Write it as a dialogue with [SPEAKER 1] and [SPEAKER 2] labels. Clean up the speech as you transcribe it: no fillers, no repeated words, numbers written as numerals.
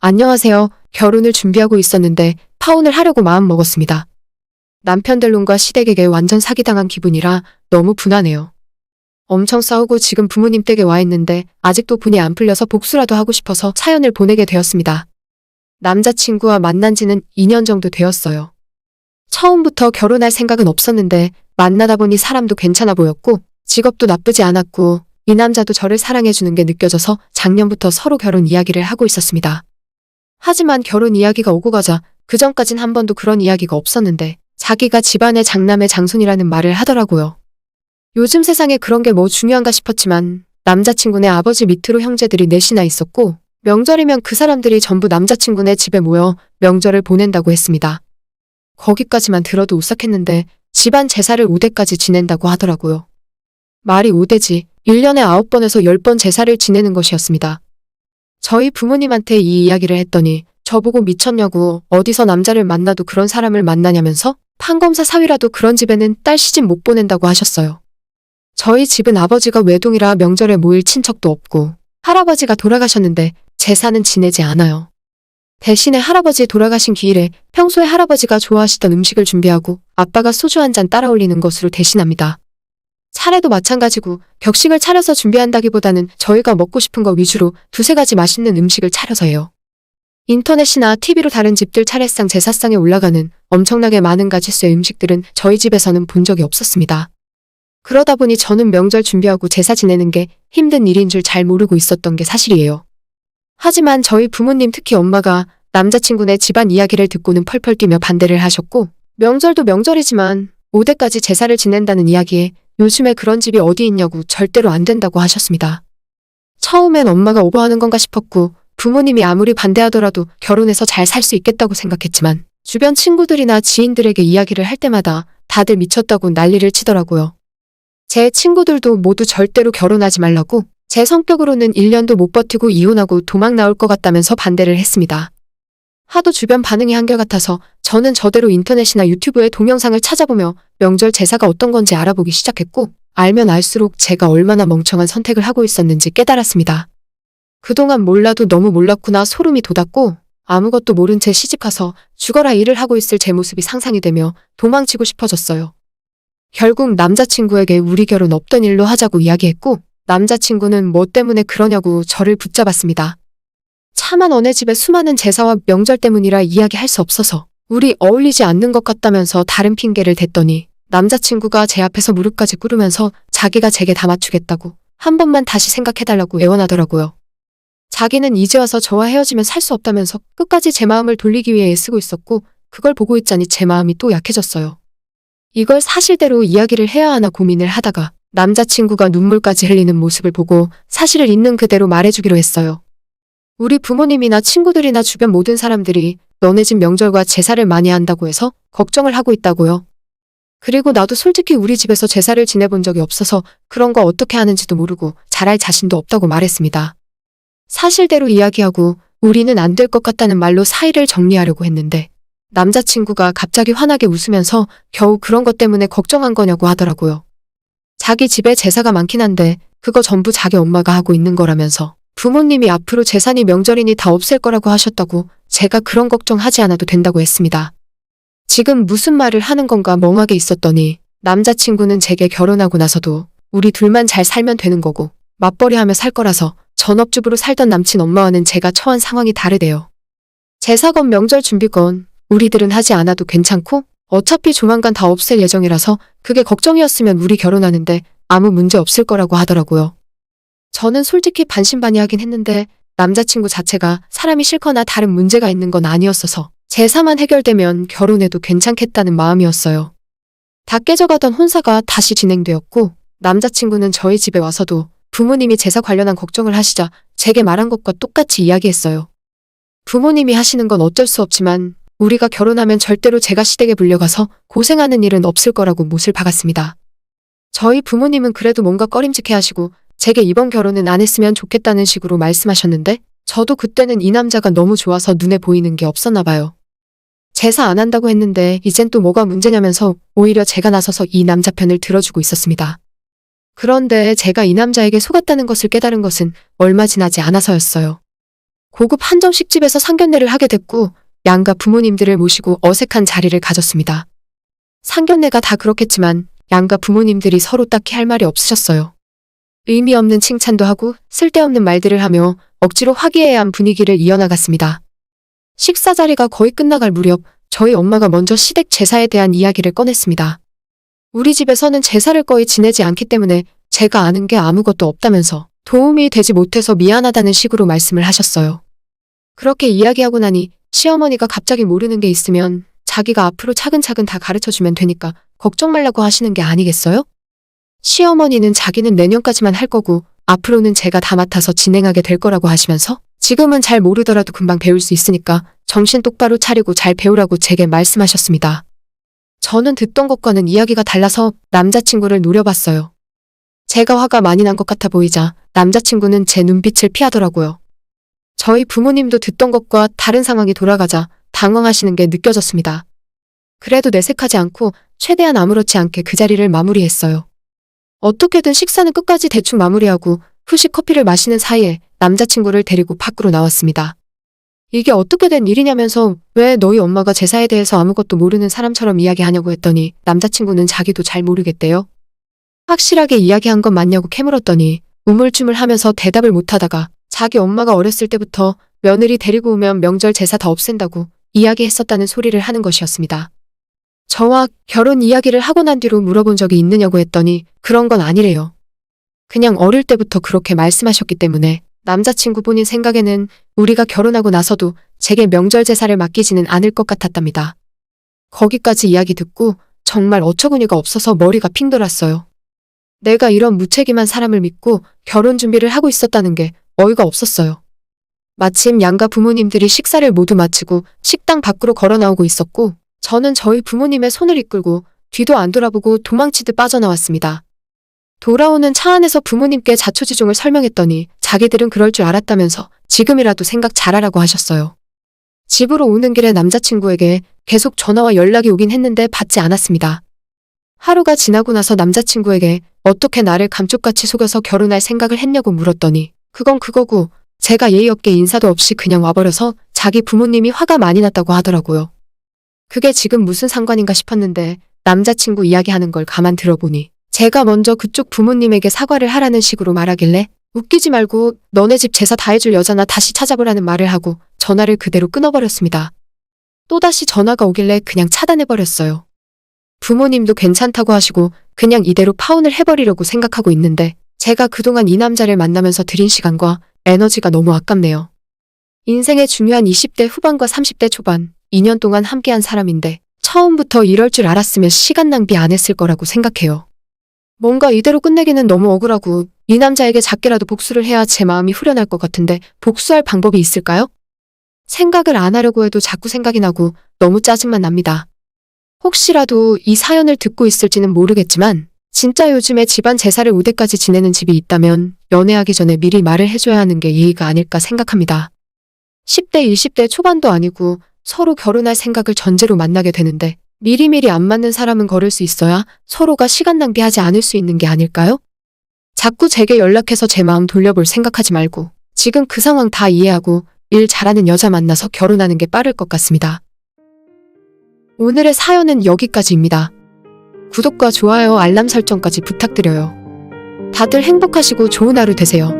[SPEAKER 1] 안녕하세요. 결혼을 준비하고 있었는데 파혼을 하려고 마음먹었습니다. 남편 델론과 시댁에게 완전 사기당한 기분이라 너무 분하네요. 엄청 싸우고 지금 부모님 댁에 와 있는데 아직도 분이 안 풀려서 복수라도 하고 싶어서 사연을 보내게 되었습니다. 남자친구와 만난 지는 2년 정도 되었어요. 처음부터 결혼할 생각은 없었는데 만나다 보니 사람도 괜찮아 보였고 직업도 나쁘지 않았고 이 남자도 저를 사랑해주는 게 느껴져서 작년부터 서로 결혼 이야기를 하고 있었습니다. 하지만 결혼 이야기가 오고 가자 그전까진 한 번도 그런 이야기가 없었는데 자기가 집안의 장남의 장손이라는 말을 하더라고요. 요즘 세상에 그런 게 뭐 중요한가 싶었지만 남자친구네 아버지 밑으로 형제들이 넷이나 있었고 명절이면 그 사람들이 전부 남자친구네 집에 모여 명절을 보낸다고 했습니다. 거기까지만 들어도 오싹했는데 집안 제사를 5대까지 지낸다고 하더라고요. 말이 5대지 1년에 9번에서 10번 제사를 지내는 것이었습니다. 저희 부모님한테 이 이야기를 했더니 저보고 미쳤냐고 어디서 남자를 만나도 그런 사람을 만나냐면서 판검사 사위라도 그런 집에는 딸 시집 못 보낸다고 하셨어요. 저희 집은 아버지가 외동이라 명절에 모일 친척도 없고 할아버지가 돌아가셨는데 제사는 지내지 않아요. 대신에 할아버지 돌아가신 기일에 평소에 할아버지가 좋아하시던 음식을 준비하고 아빠가 소주 한 잔 따라 올리는 것으로 대신합니다. 차례도 마찬가지고 격식을 차려서 준비한다기보다는 저희가 먹고 싶은 거 위주로 두세 가지 맛있는 음식을 차려서 해요. 인터넷이나 TV로 다른 집들 차례상 제사상에 올라가는 엄청나게 많은 가짓수의 음식들은 저희 집에서는 본 적이 없었습니다. 그러다 보니 저는 명절 준비하고 제사 지내는 게 힘든 일인 줄 잘 모르고 있었던 게 사실이에요. 하지만 저희 부모님 특히 엄마가 남자친구네 집안 이야기를 듣고는 펄펄 뛰며 반대를 하셨고 명절도 명절이지만 5대까지 제사를 지낸다는 이야기에 요즘에 그런 집이 어디 있냐고 절대로 안 된다고 하셨습니다. 처음엔 엄마가 오버하는 건가 싶었고 부모님이 아무리 반대하더라도 결혼해서 잘 살 수 있겠다고 생각했지만 주변 친구들이나 지인들에게 이야기를 할 때마다 다들 미쳤다고 난리를 치더라고요. 제 친구들도 모두 절대로 결혼하지 말라고 제 성격으로는 1년도 못 버티고 이혼하고 도망 나올 것 같다면서 반대를 했습니다. 하도 주변 반응이 한결같아서 저는 저대로 인터넷이나 유튜브에 동영상을 찾아보며 명절 제사가 어떤 건지 알아보기 시작했고 알면 알수록 제가 얼마나 멍청한 선택을 하고 있었는지 깨달았습니다. 그동안 몰라도 너무 몰랐구나 소름이 돋았고 아무것도 모른 채 시집가서 죽어라 일을 하고 있을 제 모습이 상상이 되며 도망치고 싶어졌어요. 결국 남자친구에게 우리 결혼 없던 일로 하자고 이야기했고 남자친구는 뭐 때문에 그러냐고 저를 붙잡았습니다. 차마 너네 집에 수많은 제사와 명절 때문이라 이야기할 수 없어서 우리 어울리지 않는 것 같다면서 다른 핑계를 댔더니 남자친구가 제 앞에서 무릎까지 꿇으면서 자기가 제게 다 맞추겠다고 한 번만 다시 생각해달라고 애원하더라고요. 자기는 이제 와서 저와 헤어지면 살 수 없다면서 끝까지 제 마음을 돌리기 위해 애쓰고 있었고 그걸 보고 있자니 제 마음이 또 약해졌어요. 이걸 사실대로 이야기를 해야 하나 고민을 하다가 남자친구가 눈물까지 흘리는 모습을 보고 사실을 있는 그대로 말해주기로 했어요. 우리 부모님이나 친구들이나 주변 모든 사람들이 너네 집 명절과 제사를 많이 한다고 해서 걱정을 하고 있다고요. 그리고 나도 솔직히 우리 집에서 제사를 지내본 적이 없어서 그런 거 어떻게 하는지도 모르고 잘할 자신도 없다고 말했습니다. 사실대로 이야기하고 우리는 안 될 것 같다는 말로 사이를 정리하려고 했는데 남자친구가 갑자기 환하게 웃으면서 겨우 그런 것 때문에 걱정한 거냐고 하더라고요. 자기 집에 제사가 많긴 한데 그거 전부 자기 엄마가 하고 있는 거라면서 부모님이 앞으로 재산이 명절이니 다 없앨 거라고 하셨다고 제가 그런 걱정하지 않아도 된다고 했습니다. 지금 무슨 말을 하는 건가 멍하게 있었더니 남자친구는 제게 결혼하고 나서도 우리 둘만 잘 살면 되는 거고 맞벌이하며 살 거라서 전업주부로 살던 남친 엄마와는 제가 처한 상황이 다르대요. 제사건 명절 준비건 우리들은 하지 않아도 괜찮고 어차피 조만간 다 없앨 예정이라서 그게 걱정이었으면 우리 결혼하는데 아무 문제 없을 거라고 하더라고요. 저는 솔직히 반신반의하긴 했는데 남자친구 자체가 사람이 싫거나 다른 문제가 있는 건 아니었어서 제사만 해결되면 결혼해도 괜찮겠다는 마음이었어요. 다 깨져가던 혼사가 다시 진행되었고 남자친구는 저희 집에 와서도 부모님이 제사 관련한 걱정을 하시자 제게 말한 것과 똑같이 이야기했어요. 부모님이 하시는 건 어쩔 수 없지만 우리가 결혼하면 절대로 제가 시댁에 불려가서 고생하는 일은 없을 거라고 못을 박았습니다. 저희 부모님은 그래도 뭔가 꺼림직해 하시고 제게 이번 결혼은 안 했으면 좋겠다는 식으로 말씀하셨는데 저도 그때는 이 남자가 너무 좋아서 눈에 보이는 게 없었나 봐요. 제사 안 한다고 했는데 이젠 또 뭐가 문제냐면서 오히려 제가 나서서 이 남자 편을 들어주고 있었습니다. 그런데 제가 이 남자에게 속았다는 것을 깨달은 것은 얼마 지나지 않아서였어요. 고급 한정식집에서 상견례를 하게 됐고 양가 부모님들을 모시고 어색한 자리를 가졌습니다. 상견례가 다 그렇겠지만 양가 부모님들이 서로 딱히 할 말이 없으셨어요. 의미 없는 칭찬도 하고 쓸데없는 말들을 하며 억지로 화기애애한 분위기를 이어나갔습니다. 식사 자리가 거의 끝나갈 무렵 저희 엄마가 먼저 시댁 제사에 대한 이야기를 꺼냈습니다. 우리 집에서는 제사를 거의 지내지 않기 때문에 제가 아는 게 아무것도 없다면서 도움이 되지 못해서 미안하다는 식으로 말씀을 하셨어요. 그렇게 이야기하고 나니 시어머니가 갑자기 모르는 게 있으면 자기가 앞으로 차근차근 다 가르쳐주면 되니까 걱정 말라고 하시는 게 아니겠어요? 시어머니는 자기는 내년까지만 할 거고 앞으로는 제가 다 맡아서 진행하게 될 거라고 하시면서 지금은 잘 모르더라도 금방 배울 수 있으니까 정신 똑바로 차리고 잘 배우라고 제게 말씀하셨습니다. 저는 듣던 것과는 이야기가 달라서 남자친구를 노려봤어요. 제가 화가 많이 난 것 같아 보이자 남자친구는 제 눈빛을 피하더라고요. 저희 부모님도 듣던 것과 다른 상황이 돌아가자 당황하시는 게 느껴졌습니다. 그래도 내색하지 않고 최대한 아무렇지 않게 그 자리를 마무리했어요. 어떻게든 식사는 끝까지 대충 마무리하고 후식 커피를 마시는 사이에 남자친구를 데리고 밖으로 나왔습니다. 이게 어떻게 된 일이냐면서 왜 너희 엄마가 제사에 대해서 아무것도 모르는 사람처럼 이야기하냐고 했더니 남자친구는 자기도 잘 모르겠대요. 확실하게 이야기한 건 맞냐고 캐물었더니 우물쭈물하면서 대답을 못하다가 자기 엄마가 어렸을 때부터 며느리 데리고 오면 명절 제사 다 없앤다고 이야기했었다는 소리를 하는 것이었습니다. 저와 결혼 이야기를 하고 난 뒤로 물어본 적이 있느냐고 했더니 그런 건 아니래요. 그냥 어릴 때부터 그렇게 말씀하셨기 때문에 남자친구 본인 생각에는 우리가 결혼하고 나서도 제게 명절 제사를 맡기지는 않을 것 같았답니다. 거기까지 이야기 듣고 정말 어처구니가 없어서 머리가 핑 돌았어요. 내가 이런 무책임한 사람을 믿고 결혼 준비를 하고 있었다는 게 어이가 없었어요. 마침 양가 부모님들이 식사를 모두 마치고 식당 밖으로 걸어 나오고 있었고 저는 저희 부모님의 손을 이끌고 뒤도 안 돌아보고 도망치듯 빠져나왔습니다. 돌아오는 차 안에서 부모님께 자초지종을 설명했더니 자기들은 그럴 줄 알았다면서 지금이라도 생각 잘하라고 하셨어요. 집으로 오는 길에 남자친구에게 계속 전화와 연락이 오긴 했는데 받지 않았습니다. 하루가 지나고 나서 남자친구에게 어떻게 나를 감쪽같이 속여서 결혼할 생각을 했냐고 물었더니 그건 그거고 제가 예의 없게 인사도 없이 그냥 와버려서 자기 부모님이 화가 많이 났다고 하더라고요. 그게 지금 무슨 상관인가 싶었는데 남자친구 이야기하는 걸 가만 들어보니 제가 먼저 그쪽 부모님에게 사과를 하라는 식으로 말하길래 웃기지 말고 너네 집 제사 다 해줄 여자나 다시 찾아보라는 말을 하고 전화를 그대로 끊어버렸습니다. 또다시 전화가 오길래 그냥 차단해버렸어요. 부모님도 괜찮다고 하시고 그냥 이대로 파혼을 해버리려고 생각하고 있는데 제가 그동안 이 남자를 만나면서 들인 시간과 에너지가 너무 아깝네요. 인생의 중요한 20대 후반과 30대 초반 2년 동안 함께한 사람인데 처음부터 이럴 줄 알았으면 시간 낭비 안 했을 거라고 생각해요. 뭔가 이대로 끝내기는 너무 억울하고 이 남자에게 작게라도 복수를 해야 제 마음이 후련할 것 같은데 복수할 방법이 있을까요? 생각을 안 하려고 해도 자꾸 생각이 나고 너무 짜증만 납니다. 혹시라도 이 사연을 듣고 있을지는 모르겠지만 진짜 요즘에 집안 제사를 5대까지 지내는 집이 있다면 연애하기 전에 미리 말을 해줘야 하는 게 예의가 아닐까 생각합니다. 10대, 20대 초반도 아니고 서로 결혼할 생각을 전제로 만나게 되는데 미리미리 안 맞는 사람은 거를 수 있어야 서로가 시간 낭비하지 않을 수 있는 게 아닐까요? 자꾸 제게 연락해서 제 마음 돌려볼 생각하지 말고 지금 그 상황 다 이해하고 일 잘하는 여자 만나서 결혼하는 게 빠를 것 같습니다. 오늘의 사연은 여기까지입니다. 구독과 좋아요, 알람 설정까지 부탁드려요. 다들 행복하시고 좋은 하루 되세요.